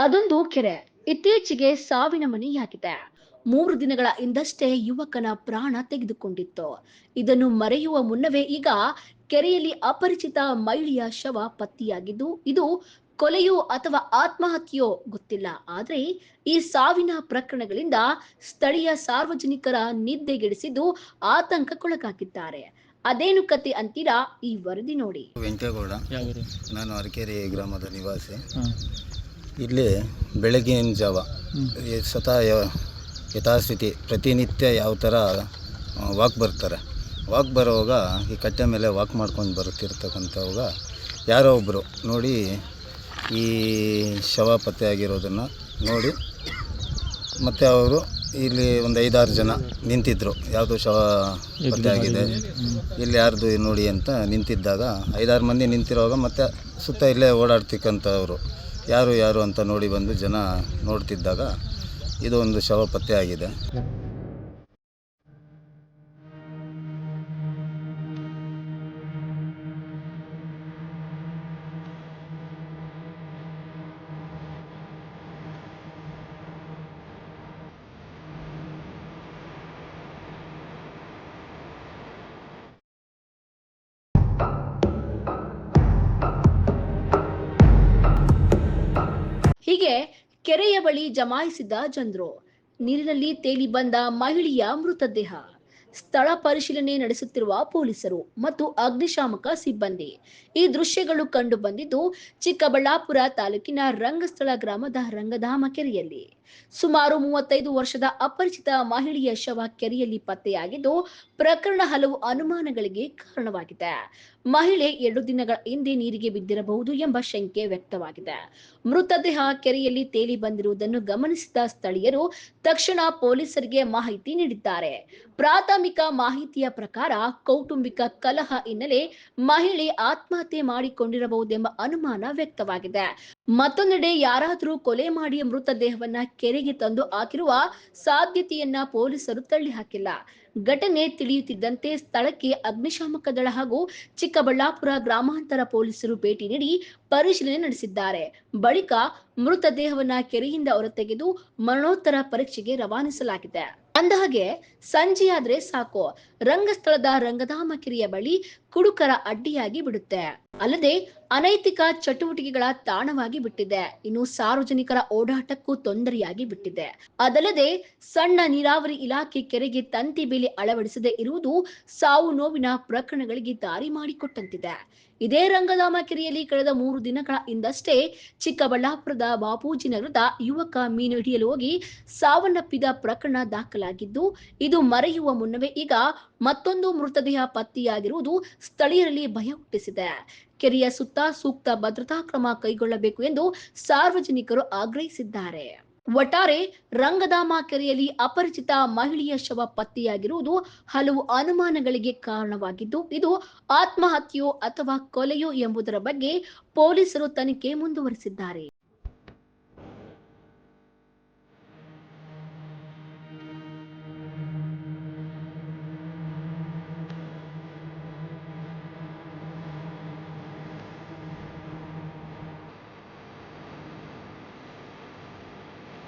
ಅದೊಂದು ಕೆರೆ ಇತ್ತೀಚೆಗೆ ಸಾವಿನ ಮನೆಯಾಗಿದೆ. 3 ದಿನಗಳ ಹಿಂದಷ್ಟೇ ಯುವಕನ ಪ್ರಾಣ ತೆಗೆದುಕೊಂಡಿತ್ತು. ಇದನ್ನು ಮರೆಯುವ ಮುನ್ನವೇ ಈಗ ಕೆರೆಯಲ್ಲಿ ಅಪರಿಚಿತ ಮಹಿಳೆಯ ಶವ ಪತ್ತೆಯಾಗಿದ್ದು, ಇದು ಕೊಲೆಯೋ ಅಥವಾ ಆತ್ಮಹತ್ಯೆಯೋ ಗೊತ್ತಿಲ್ಲ. ಆದ್ರೆ ಈ ಸಾವಿನ ಪ್ರಕರಣಗಳಿಂದ ಸ್ಥಳೀಯ ಸಾರ್ವಜನಿಕರ ನಿದ್ದೆಗೆಡಿಸಿದ್ದು ಆತಂಕಕ್ಕೊಳಗಾಗಿದ್ದಾರೆ. ಅದೇನು ಕತೆ ಅಂತೀರಾ? ಈ ವರದಿ ನೋಡಿ. ವೆಂಕೇಗೌಡ, ನಾನು ಅರಕೆರೆ ಗ್ರಾಮದ ನಿವಾಸಿ. ಇಲ್ಲಿ ಬೆಳಗಿನ ಜಾವ ಸ್ವತಃ ಯಥಾಸ್ಥಿತಿ ಪ್ರತಿನಿತ್ಯ ಯಾವ ಥರ ವಾಕ್ ಬರ್ತಾರೆ. ವಾಕ್ ಬರೋವಾಗ ಈ ಕಟ್ಟೆ ಮೇಲೆ ವಾಕ್ ಮಾಡ್ಕೊಂಡು ಬರುತ್ತಿರ್ತಕ್ಕಂಥವಾಗ ಯಾರೋ ಒಬ್ಬರು ನೋಡಿ ಈ ಶವ ಪತ್ತೆ ಆಗಿರೋದನ್ನು ನೋಡಿ, ಮತ್ತು ಅವರು ಇಲ್ಲಿ ಒಂದು 5-6 ಜನ ನಿಂತಿದ್ದರು. ಯಾವುದು ಶವ ಪತ್ತೆ ಆಗಿದೆ, ಇಲ್ಲಿ ಯಾರ್ದು ನೋಡಿ ಅಂತ ನಿಂತಿದ್ದಾಗ 5-6 ಮಂದಿ ನಿಂತಿರುವಾಗ ಮತ್ತು ಸುತ್ತ ಇಲ್ಲೇ ಓಡಾಡ್ತಿಕ್ಕಂಥವ್ರು ಯಾರು ಅಂತ ನೋಡಿ ಬಂದು ಜನ ನೋಡ್ತಿದ್ದಾಗ ಇದು ಒಂದು ಶವ ಪತ್ತೆ ಆಗಿದೆ. ಹೀಗೆ ಕೆರೆಯ ಬಳಿ ಜಮಾಯಿಸಿದ ಜನರು, ನೀರಿನಲ್ಲಿ ತೇಲಿ ಬಂದ ಮಹಿಳೆಯ ಮೃತದೇಹ, ಸ್ಥಳ ಪರಿಶೀಲನೆ ನಡೆಸುತ್ತಿರುವ ಪೊಲೀಸರು ಮತ್ತು ಅಗ್ನಿಶಾಮಕ ಸಿಬ್ಬಂದಿ. ಈ ದೃಶ್ಯಗಳು ಕಂಡು ಬಂದಿದ್ದು ಚಿಕ್ಕಬಳ್ಳಾಪುರ ತಾಲೂಕಿನ ರಂಗಸ್ಥಳ ಗ್ರಾಮದ ರಂಗಧಾಮ ಕೆರೆಯಲ್ಲಿ. ಸುಮಾರು 35 ವರ್ಷದ ಅಪರಿಚಿತ ಮಹಿಳೆಯ ಶವ ಕೆರೆಯಲ್ಲಿ ಪತ್ತೆಯಾಗಿದ್ದು, ಪ್ರಕರಣ ಹಲವು ಅನುಮಾನಗಳಿಗೆ ಕಾರಣವಾಗಿದೆ. ಮಹಿಳೆ 2 ದಿನಗಳ ಹಿಂದೆ ನೀರಿಗೆ ಬಿದ್ದಿರಬಹುದು ಎಂಬ ಶಂಕೆ ವ್ಯಕ್ತವಾಗಿದೆ. ಮೃತದೇಹ ಕೆರೆಯಲ್ಲಿ ತೇಲಿ ಬಂದಿರುವುದನ್ನು ಗಮನಿಸಿದ ಸ್ಥಳೀಯರು ತಕ್ಷಣ ಪೊಲೀಸರಿಗೆ ಮಾಹಿತಿ ನೀಡಿದ್ದಾರೆ. ಪ್ರಾಥಮಿಕ ಮಾಹಿತಿಯ ಪ್ರಕಾರ ಕೌಟುಂಬಿಕ ಕಲಹ ಹಿನ್ನೆಲೆ ಮಹಿಳೆ ಆತ್ಮಹತ್ಯೆ ಮಾಡಿಕೊಂಡಿರಬಹುದೆಂಬ ಅನುಮಾನ ವ್ಯಕ್ತವಾಗಿದೆ. ಮತ್ತೊಂದೆಡೆ ಯಾರಾದರೂ ಕೊಲೆ ಮಾಡಿ ಮೃತದೇಹವನ್ನ ಕೆರೆಗೆ ತಂದು ಹಾಕಿರುವ ಸಾಧ್ಯತೆಯನ್ನ ಪೊಲೀಸರು ತಳ್ಳಿ ಹಾಕಿಲ್ಲ. ಘಟನೆ ತಿಳಿಯುತ್ತಿದ್ದಂತೆ ಸ್ಥಳಕ್ಕೆ ಅಗ್ನಿಶಾಮಕ ದಳ ಹಾಗೂ ಚಿಕ್ಕಬಳ್ಳಾಪುರ ಗ್ರಾಮಾಂತರ ಪೊಲೀಸರು ಭೇಟಿ ನೀಡಿ ಪರಿಶೀಲನೆ ನಡೆಸಿದ್ದಾರೆ. ಬಳಿಕ ಮೃತದೇಹವನ್ನ ಕೆರೆಯಿಂದ ಹೊರತೆಗೆದು ಮರಣೋತ್ತರ ಪರೀಕ್ಷೆಗೆ ರವಾನಿಸಲಾಗಿದೆ. ಅಂದಹಾಗೆ ಸಂಜೆಯಾದ್ರೆ ಸಾಕು, ರಂಗಸ್ಥಳದ ರಂಗಧಾಮ ಕೆರೆಯ ಬಳಿ ಕುಡುಕರ ಅಡ್ಡಿಯಾಗಿ ಬಿಡುತ್ತೆ. ಅಲ್ಲದೆ ಅನೈತಿಕ ಚಟುವಟಿಕೆಗಳ ತಾಣವಾಗಿ ಬಿಟ್ಟಿದೆ. ಇನ್ನು ಸಾರ್ವಜನಿಕರ ಓಡಾಟಕ್ಕೂ ತೊಂದರೆಯಾಗಿ ಬಿಟ್ಟಿದೆ. ಅದಲ್ಲದೆ ಸಣ್ಣ ನೀರಾವರಿ ಇಲಾಖೆ ಕೆರೆಗೆ ತಂತಿ ಬೇಲಿ ಅಳವಡಿಸದೇ ಇರುವುದು ಸಾವು ನೋವಿನ ಪ್ರಕರಣಗಳಿಗೆ ದಾರಿ ಮಾಡಿಕೊಟ್ಟಂತಿದೆ. ಇದೇ ರಂಗಧಾಮ ಕೆರೆಯಲ್ಲಿ ಕಳೆದ 3 ದಿನಗಳ ಹಿಂದಷ್ಟೇ ಚಿಕ್ಕಬಳ್ಳಾಪುರದ ಬಾಪೂಜಿ ನಗರದ ಯುವಕ ಮೀನು ಹಿಡಿಯಲು ಹೋಗಿ ಸಾವನ್ನಪ್ಪಿದ ಪ್ರಕರಣ ದಾಖಲಾಗಿದ್ದು, ಇದು ಮರೆಯುವ ಮುನ್ನವೇ ಈಗ ಮತ್ತೊಂದು ಮೃತದೇಹ ಪತ್ತೆಯಾಗಿರುವುದು ಸ್ಥಳೀಯರಲ್ಲಿ ಭಯ ಹುಟ್ಟಿಸಿದೆ. ಕೆರೆಯ ಸುತ್ತ ಸೂಕ್ತ ಭದ್ರತಾ ಕ್ರಮ ಕೈಗೊಳ್ಳಬೇಕು ಎಂದು ಸಾರ್ವಜನಿಕರು ಆಗ್ರಹಿಸಿದ್ದಾರೆ. ಒಟ್ಟಾರೆ ರಂಗಧಾಮ ಕೆರೆಯಲ್ಲಿ ಅಪರಿಚಿತ ಮಹಿಳೆಯ ಶವ ಪತ್ತೆಯಾಗಿರುವುದು ಹಲವು ಅನುಮಾನಗಳಿಗೆ ಕಾರಣವಾಗಿದ್ದು, ಇದು ಆತ್ಮಹತ್ಯೆಯೋ ಅಥವಾ ಕೊಲೆಯೋ ಎಂಬುದರ ಬಗ್ಗೆ ಪೊಲೀಸರು ತನಿಖೆ ಮುಂದುವರಿಸಿದ್ದಾರೆ.